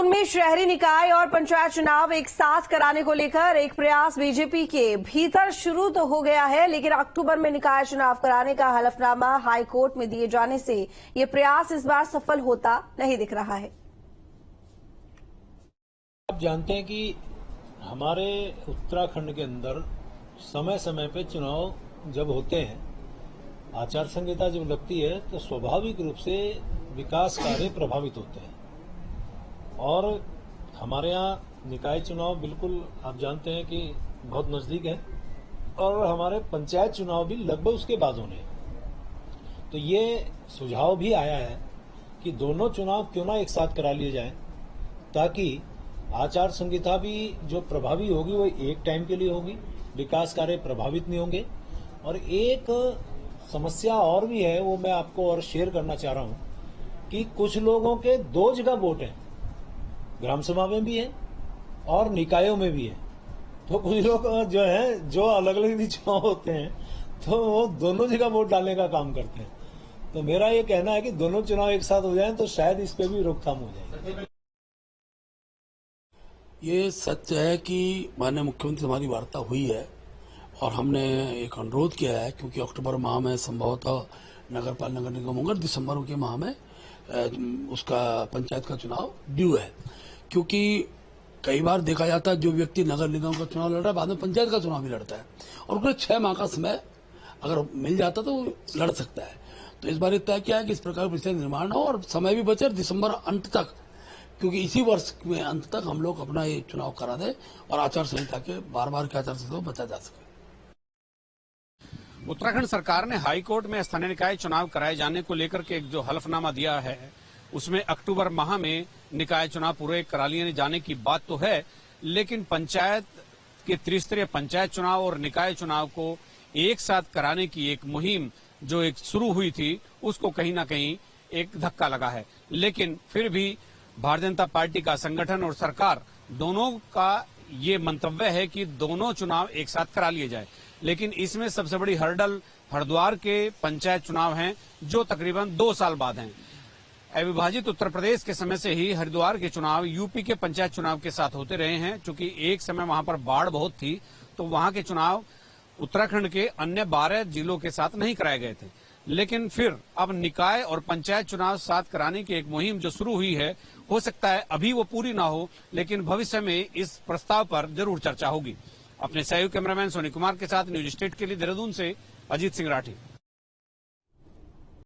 देहरादून में शहरी निकाय और पंचायत चुनाव एक साथ कराने को लेकर एक प्रयास बीजेपी के भीतर शुरू तो हो गया है, लेकिन अक्टूबर में निकाय चुनाव कराने का हलफनामा हाईकोर्ट में दिए जाने से ये प्रयास इस बार सफल होता नहीं दिख रहा है। आप जानते हैं कि हमारे उत्तराखंड के अंदर समय समय पे चुनाव जब होते हैं, आचार संहिता जब लगती है तो स्वाभाविक रूप से विकास कार्य प्रभावित होते हैं। और हमारे यहाँ निकाय चुनाव बिल्कुल आप जानते हैं कि बहुत नजदीक है और हमारे पंचायत चुनाव भी लगभग उसके बाद होने हैं। तो ये सुझाव भी आया है कि दोनों चुनाव क्यों ना एक साथ करा लिए जाएं, ताकि आचार संहिता भी जो प्रभावी होगी वो एक टाइम के लिए होगी, विकास कार्य प्रभावित नहीं होंगे। और एक समस्या और भी है, वो मैं आपको और शेयर करना चाह रहा हूं कि कुछ लोगों के 2 जगह वोट है, ग्राम सभा में भी है और निकायों में भी है। तो कुछ लोग जो है जो अलग अलग भी चुनाव होते हैं तो वो दोनों जगह वोट डालने का काम करते हैं। तो मेरा ये कहना है कि दोनों चुनाव एक साथ हो जाएं तो शायद इस पे भी रोकथाम हो जाए। ये सच है कि माननीय मुख्यमंत्री से हमारी वार्ता हुई है और हमने एक अनुरोध किया है, क्योंकि अक्टूबर माह में संभवतः नगर पालिका नगर निगम होगा, दिसंबर के माह में उसका पंचायत का चुनाव ड्यू है। क्योंकि कई बार देखा जाता है जो व्यक्ति नगर निगम का चुनाव लड़ रहा है बाद में पंचायत का चुनाव भी लड़ता है और उसको 6 माह का समय अगर मिल जाता तो लड़ सकता है। तो इस बार तय किया है कि इस प्रकार परिस्थिति निर्माण हो और समय भी बचे दिसंबर अंत तक, क्योंकि इसी वर्ष में अंत तक हम लोग अपना ये चुनाव करा दें और आचार संहिता के बार के आचार संहिता को बचा जा सके। उत्तराखंड सरकार ने हाईकोर्ट में स्थानीय निकाय चुनाव कराए जाने को लेकर के एक जो हलफनामा दिया है उसमें अक्टूबर माह में निकाय चुनाव पूरे करा लिए जाने की बात तो है, लेकिन पंचायत के त्रिस्तरीय पंचायत चुनाव और निकाय चुनाव को एक साथ कराने की एक मुहिम जो एक शुरू हुई थी उसको कहीं ना कहीं एक धक्का लगा है। लेकिन फिर भी भारतीय जनता पार्टी का संगठन और सरकार दोनों का ये मंतव्य है कि दोनों चुनाव एक साथ करा लिए जाए। लेकिन इसमें सबसे बड़ी हर्डल हरिद्वार के पंचायत चुनाव हैं जो तकरीबन 2 साल बाद हैं। अविभाजित उत्तर प्रदेश के समय से ही हरिद्वार के चुनाव यूपी के पंचायत चुनाव के साथ होते रहे हैं। चूंकि एक समय वहां पर बाढ़ बहुत थी तो वहां के चुनाव उत्तराखंड के अन्य 12 जिलों के साथ नहीं कराए गए थे। लेकिन फिर अब निकाय और पंचायत चुनाव साथ कराने की एक मुहिम जो शुरू हुई है, हो सकता है अभी वो पूरी ना हो, लेकिन भविष्य में इस प्रस्ताव पर जरूर चर्चा होगी। अपने सहयोगी कैमरामैन सोनी कुमार के साथ न्यूज स्टेट के लिए देहरादून से अजीत सिंह राठी।